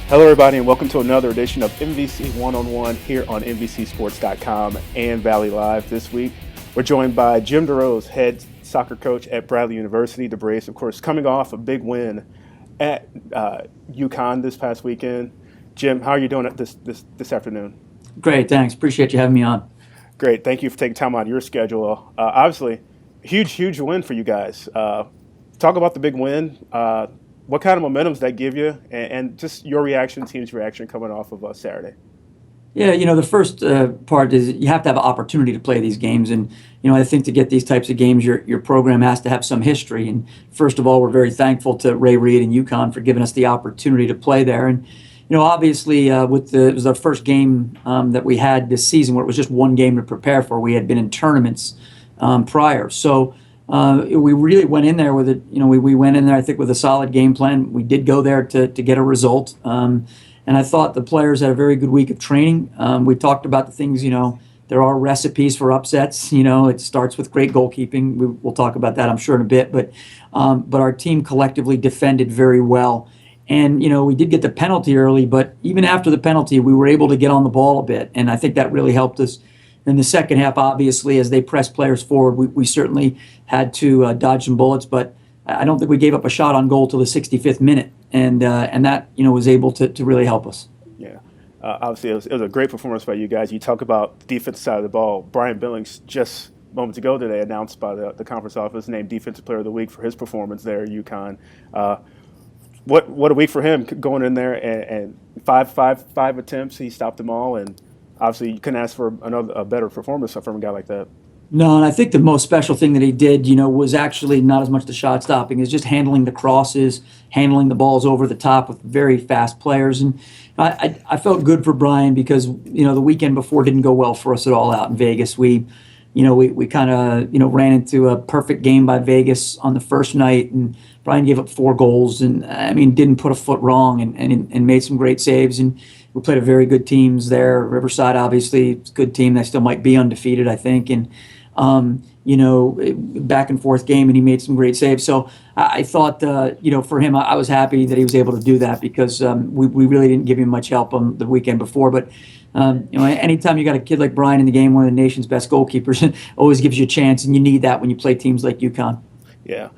Hello, everybody, and welcome to another edition of MVC One-on-One here on MVCSports.com and Valley Live. This week, we're joined by Jim DeRose, head soccer coach at Bradley University. DeRose, of course, coming off a big win at UConn this past weekend. Jim, how are you doing this afternoon? Great, thanks. Appreciate you having me on. Great. Thank you for taking time out of your schedule. Obviously, huge win for you guys. Talk about the big win. What kind of momentum does that give you, and just your reaction, team's reaction coming off of Saturday? Yeah, the first part is you have to have an opportunity to play these games. And, I think to get these types of games, your program has to have some history. And first of all, we're very thankful to Ray Reid and UConn for giving us the opportunity to play there. And, obviously, it was our first game that we had this season where it was just one game to prepare for. We had been in tournaments prior. So we really went in there with it. We went in there, I think, with a solid game plan. We did go there to get a result. And I thought the players had a very good week of training. We talked about the things, there are recipes for upsets. It starts with great goalkeeping. We'll talk about that, I'm sure, in a bit. But our team collectively defended very well. And, we did get the penalty early, but even after the penalty, we were able to get on the ball a bit. And I think that really helped us. In the second half, obviously, as they pressed players forward, we certainly had to dodge some bullets, but I don't think we gave up a shot on goal till the 65th minute, and that was able to really help us. Yeah, obviously it was a great performance by you guys. You talk about the defensive side of the ball. Brian Billings just moments ago today announced by the conference office named Defensive Player of the Week for his performance there at UConn. What a week for him going in there and five attempts, he stopped them all, and obviously, you couldn't ask for a better performance from a guy like that. No, and I think the most special thing that he did, was actually not as much the shot stopping, is just handling the crosses, handling the balls over the top with very fast players. And I felt good for Brian because, the weekend before didn't go well for us at all out in Vegas. We kind of, ran into a perfect game by Vegas on the first night, and Brian gave up 4 goals and, didn't put a foot wrong and made some great saves. And we played a very good teams there. Riverside, obviously, it's a good team. They still might be undefeated, I think. And, back and forth game, and he made some great saves. So I thought, for him, I was happy that he was able to do that because we really didn't give him much help on the weekend before. But, anytime you got a kid like Brian in the game, one of the nation's best goalkeepers, it always gives you a chance, and you need that when you play teams like UConn. Yeah.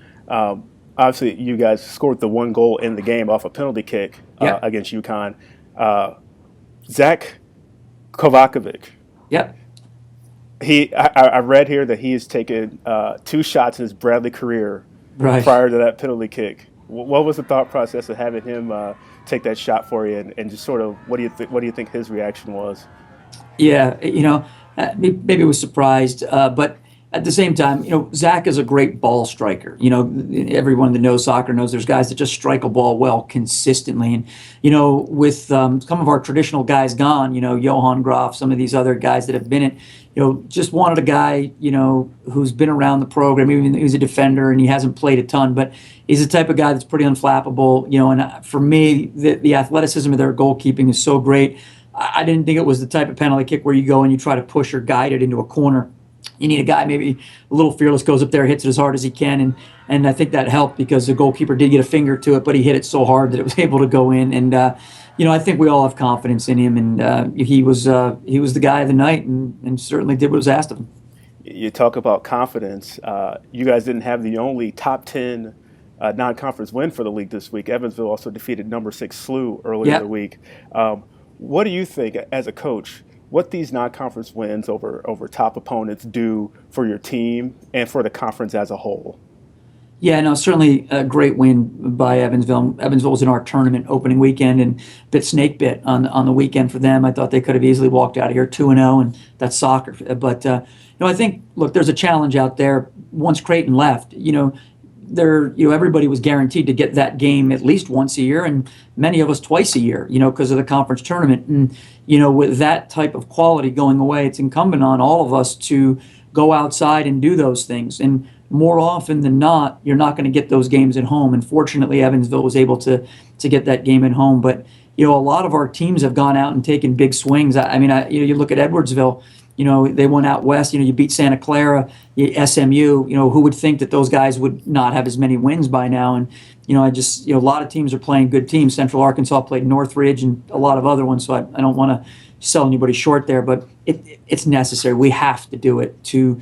Obviously, you guys scored the 1 goal in the game off a penalty kick against UConn. Zach Kovacevic. Yep. I read here that he has taken 2 shots in his Bradley career prior to that penalty kick. What was the thought process of having him take that shot for you, and just sort of what do you think his reaction was? Yeah, maybe he was surprised, but at the same time, Zach is a great ball striker. Everyone that knows soccer knows there's guys that just strike a ball well consistently. And, with some of our traditional guys gone, Johan Graf, some of these other guys that have been in, just wanted a guy, who's been around the program, even he's a defender and he hasn't played a ton, but he's the type of guy that's pretty unflappable, and for me, the athleticism of their goalkeeping is so great. I didn't think it was the type of penalty kick where you go and you try to push or guide it into a corner. You need a guy maybe a little fearless, goes up there, hits it as hard as he can, and I think that helped because the goalkeeper did get a finger to it, but he hit it so hard that it was able to go in. And I think we all have confidence in him, and he was the guy of the night, and certainly did what was asked of him. You talk about confidence. You guys didn't have the only top 10 non-conference win for the league this week. Evansville also defeated number 6 SLU earlier in the week. What do you think, as a coach, what these non-conference wins over top opponents do for your team and for the conference as a whole? Yeah, no, certainly a great win by Evansville. Evansville was in our tournament opening weekend and snake bit on the weekend for them. I thought they could have easily walked out of here 2-0, and that's soccer. But I think, look, there's a challenge out there. Once Creighton left, everybody was guaranteed to get that game at least once a year, and many of us twice a year, because of the conference tournament. And with that type of quality going away, it's incumbent on all of us to go outside and do those things. And more often than not, you're not going to get those games at home. And fortunately, Evansville was able to get that game at home. But a lot of our teams have gone out and taken big swings. You look at Edwardsville. they went out west. You beat Santa Clara, SMU. Who would think that those guys would not have as many wins by now? And a lot of teams are playing good teams. Central Arkansas played Northridge and a lot of other ones. So I don't want to sell anybody short there, but it's necessary. We have to do it to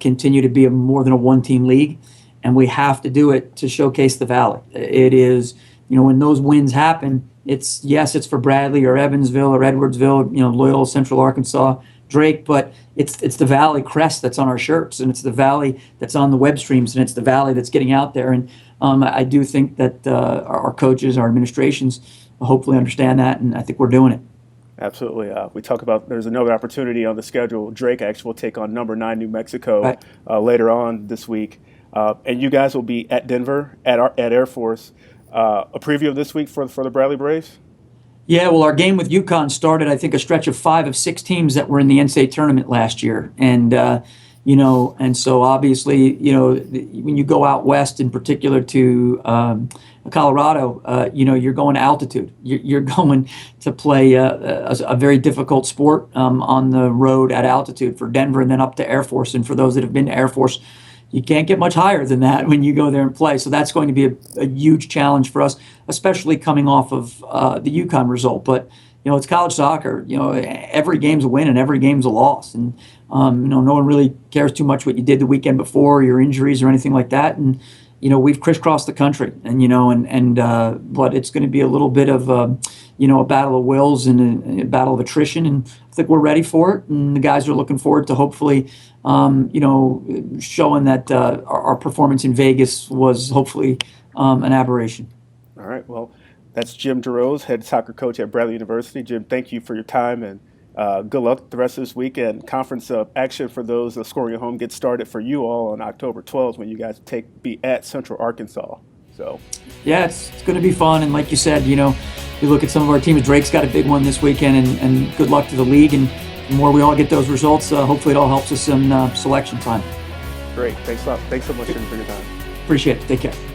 continue to be more than a one-team league, and we have to do it to showcase the Valley. It is, when those wins happen, it's for Bradley or Evansville or Edwardsville, Loyola Central Arkansas, Drake, but it's the Valley crest that's on our shirts, and it's the Valley that's on the web streams, and it's the Valley that's getting out there. And I do think that our coaches, our administrations, hopefully understand that, and I think we're doing it. Absolutely. We talk about there's another opportunity on the schedule. Drake actually will take on number 9 New Mexico Right. Later on this week, and you guys will be at Denver at Air Force. A preview of this week for the Bradley Braves. Yeah, well, our game with UConn started, I think, a stretch of 5 of 6 teams that were in the NCAA tournament last year, and and so obviously, when you go out west, in particular to Colorado, you're going to altitude. You're going to play a very difficult sport on the road at altitude for Denver, and then up to Air Force. And for those that have been to Air Force, you can't get much higher than that when you go there and play. So that's going to be a huge challenge for us, especially coming off of the UConn result. But it's college soccer. Every game's a win and every game's a loss. And no one really cares too much what you did the weekend before, your injuries or anything like that. And we've crisscrossed the country, and but it's going to be a little bit of a battle of wills and a battle of attrition, and I think we're ready for it, and the guys are looking forward to hopefully showing that our performance in Vegas was hopefully an aberration. All right. Well, that's Jim DeRose, head soccer coach at Bradley University. Jim, thank you for your time, and good luck the rest of this weekend. Conference action for those scoring at home gets started for you all on October 12th when you guys be at Central Arkansas. So, yeah, it's going to be fun. And like you said, you look at some of our teams. Drake's got a big one this weekend, and good luck to the league. And the more we all get those results, hopefully it all helps us in selection time. Great. Thanks a lot. Thanks so much for your time. Appreciate it. Take care.